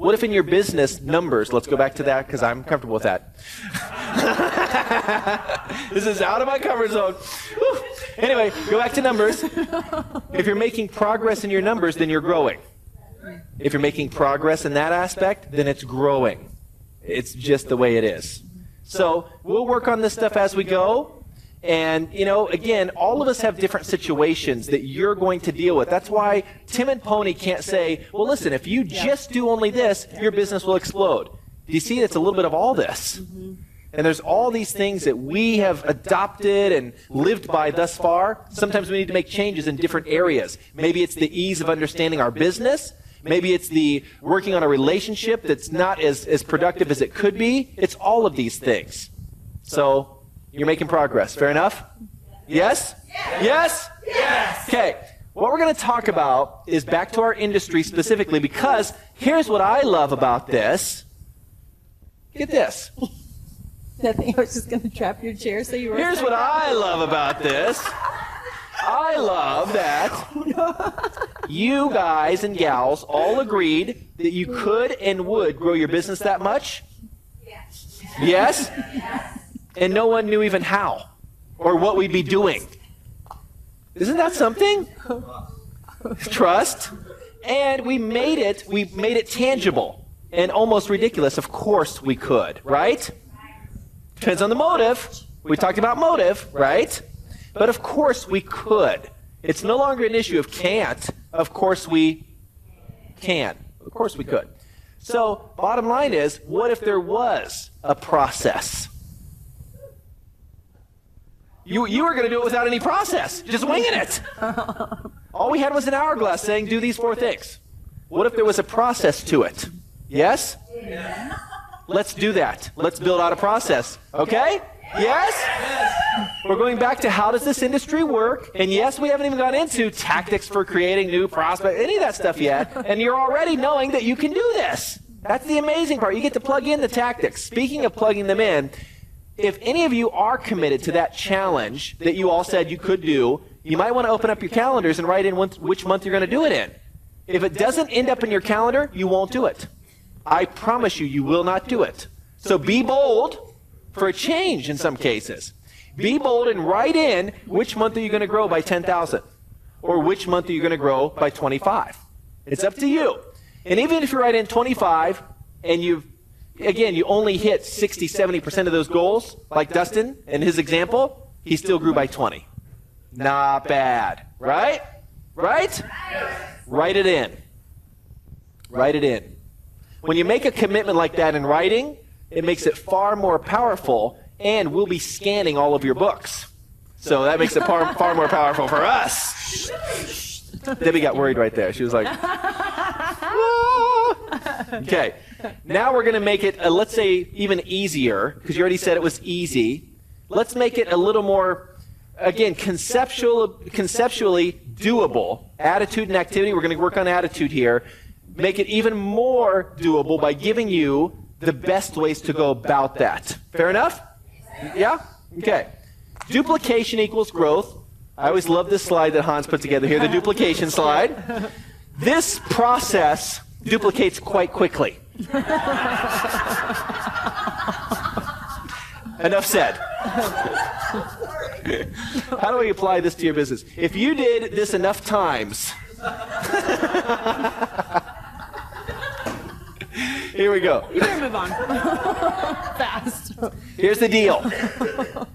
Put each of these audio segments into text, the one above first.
What if in your business, numbers, let's go back to that because I'm comfortable with that. This is out of my comfort zone. Whew. Anyway, go back to numbers. If you're making progress in your numbers, then you're growing. If you're making progress in that aspect, then it's growing. It's just the way it is. So we'll work on this stuff as we go. And, you know, again, all of us have different situations that you're going to deal with. That's why Tim and Pony can't say, well, listen, if you just do only this, your business will explode. Do you see it's a little bit of all this? And there's all these things that we have adopted and lived by thus far. Sometimes we need to make changes in different areas. Maybe it's the ease of understanding our business. Maybe it's the working on a relationship that's not as productive as it could be. It's all of these things. So you're making progress. Fair enough? Yes? Yes? Yes? Okay. What we're going to talk about is back to our industry specifically, because here's what I love about this. Get this. Nothing. I was just going to trap your chair so you were. Here's what I love about this. I love that you guys and gals all agreed that you could and would grow your business that much. Yes? Yes? And no one knew even how or what we'd be doing. Isn't that something? Trust. And we made it tangible and almost ridiculous. Of course we could, right? Depends on the motive. We talked about motive, right? But of course we could. It's no longer an issue of can't. Of course we can. Of course we could. So bottom line is, what if there was a process? You were going to do it without any process, just winging it. All we had was an hourglass saying, do these 4 things. What if there was a process to it? Yes? Yeah. Let's do that. Let's build out a process. Okay? Yes? We're going back to how does this industry work? And yes, we haven't even gone into tactics for creating new prospects, any of that stuff yet. And you're already knowing that you can do this. That's the amazing part. You get to plug in the tactics. Speaking of plugging them in, if any of you are committed to that challenge that you all said you could do, you might want to open up your calendars and write in which month you're going to do it in. If it doesn't end up in your calendar, you won't do it. I promise you, you will not do it. So be bold for a change in some cases. Be bold and write in which month are you going to grow by 10,000 or which month are you going to grow by 25. It's up to you. And even if you write in 25 and you only hit 60, 70% of those goals, like Dustin in his example, he still grew by 20. Not bad, right? Right? Write it in. Write it in. When you make a commitment like that in writing, it makes it far more powerful, and we'll be scanning all of your books. So that makes it far more powerful for us. Debbie got worried right there. She was like, okay. Now we're going to make it, let's say, even easier, because you already said it was easy. Let's make it a little more, again, conceptually doable. Attitude and activity, we're going to work on attitude here. Make it even more doable by giving you the best ways to go about that. Fair enough? Yeah? Okay. Duplication equals growth. I always love this slide that Hans put together here, the duplication slide. This process duplicates quite quickly. Enough said. How do we apply this to your business? If you did this enough times, here we go. You better move on. Fast. Here's the deal.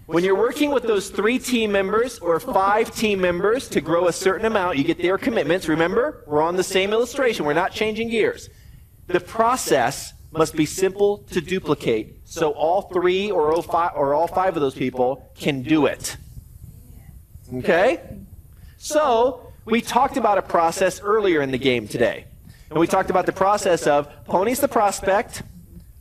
When you're working with those 3 team members or 5 team members to grow a certain amount, you get their commitments. Remember, we're on the same illustration. We're not changing gears. The process must be simple to duplicate so all 3 or all 5 of those people can do it. Okay? So, we talked about a process earlier in the game today. And we talked about the process of Pony's the prospect.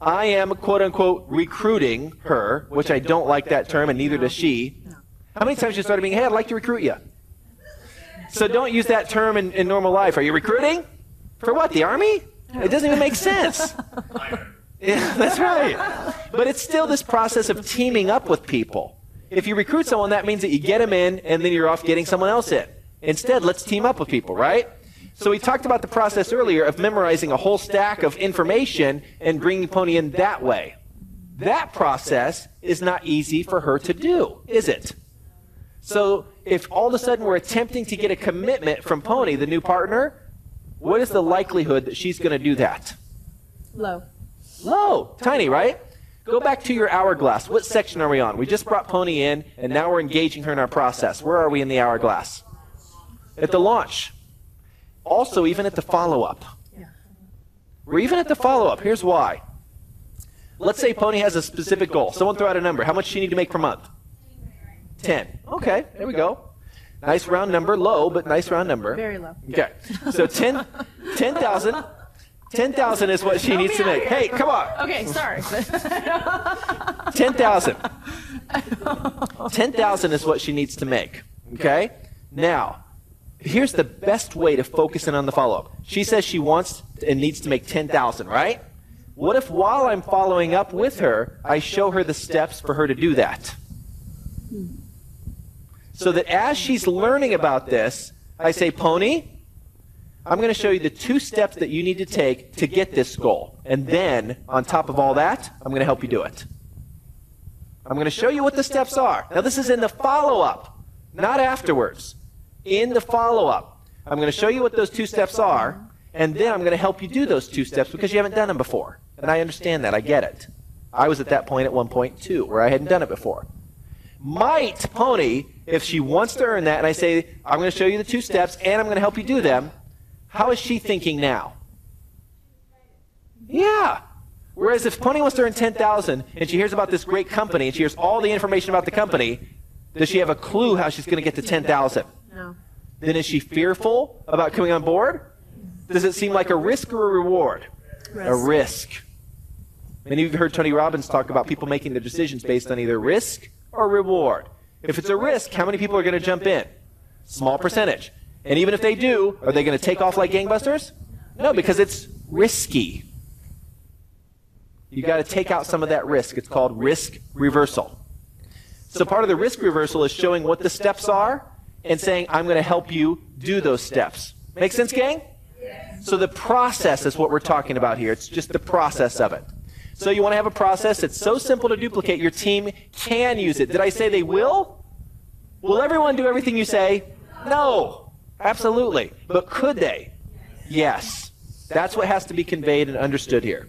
I am, quote unquote, recruiting her, which I don't like that term, and neither does she. How many times you started being, hey, I'd like to recruit you? So don't use that term in normal life. Are you recruiting? For what, the Army? It doesn't even make sense. Yeah, that's right. But it's still this process of teaming up with people. If you recruit someone, that means that you get them in, and then you're off getting someone else in. Instead, let's team up with people, right? So we talked about the process earlier of memorizing a whole stack of information and bringing Pony in that way. That process is not easy for her to do, is it? So if all of a sudden we're attempting to get a commitment from Pony, the new partner, what is the likelihood that she's going to do that? Low. Low. Tiny, right? Go back to your hourglass. What section are we on? We just brought Pony in, and now we're engaging her in our process. Where are we in the hourglass? At the launch. Also, even at the follow-up. We're even at the follow-up. Here's why. Let's say Pony has a specific goal. Someone throw out a number. How much does she need to make per month? 10. Okay, there we go. Nice round number. Low, but nice round number. Very low. Okay. So 10,000. 10,000 is what she needs to make. Hey, come on. Okay, sorry. 10,000. 10,000 is what she needs to make. Okay? Now, here's the best way to focus in on the follow-up. She says she wants and needs to make 10,000, right? What if while I'm following up with her, I show her the steps for her to do that? So that as she's learning about this, I say, Pony, I'm going to show you the 2 steps that you need to take to get this goal. And then, on top of all that, I'm going to help you do it. I'm going to show you what the steps are. Now, this is in the follow-up, not afterwards. In the follow-up, I'm going to show you what those 2 steps are, and then I'm going to help you do those 2 steps because you haven't done them before. And I understand that. I get it. I was at that point at one point, too, where I hadn't done it before. Might Pony, if she wants to earn that, and I say, I'm going to show you the 2 steps, and I'm going to help you do them, how is she thinking now? Yeah. Whereas if Pony wants to earn 10,000 and she hears about this great company and she hears all the information about the company, does she have a clue how she's going to get to 10,000? No. Then is she fearful about coming on board? Does it seem like a risk or a reward? A risk. Many of you have heard Tony Robbins talk about people making their decisions based on either risk or reward. If it's a risk, how many people are going to jump in? Small percentage. And even if they do, are they going to take off like gangbusters? No, because it's risky. You've got to take out some of that risk. It's called risk reversal. So part of the risk reversal is showing what the steps are and saying, I'm going to help you do those steps. Make sense, gang? Yes. So the process is what we're talking about here. It's just the process of it. So you want to have a process that's so simple to duplicate, your team can use it. Did I say they will? Will everyone do everything you say? No. Absolutely. But could they? Yes. That's what has to be conveyed and understood here.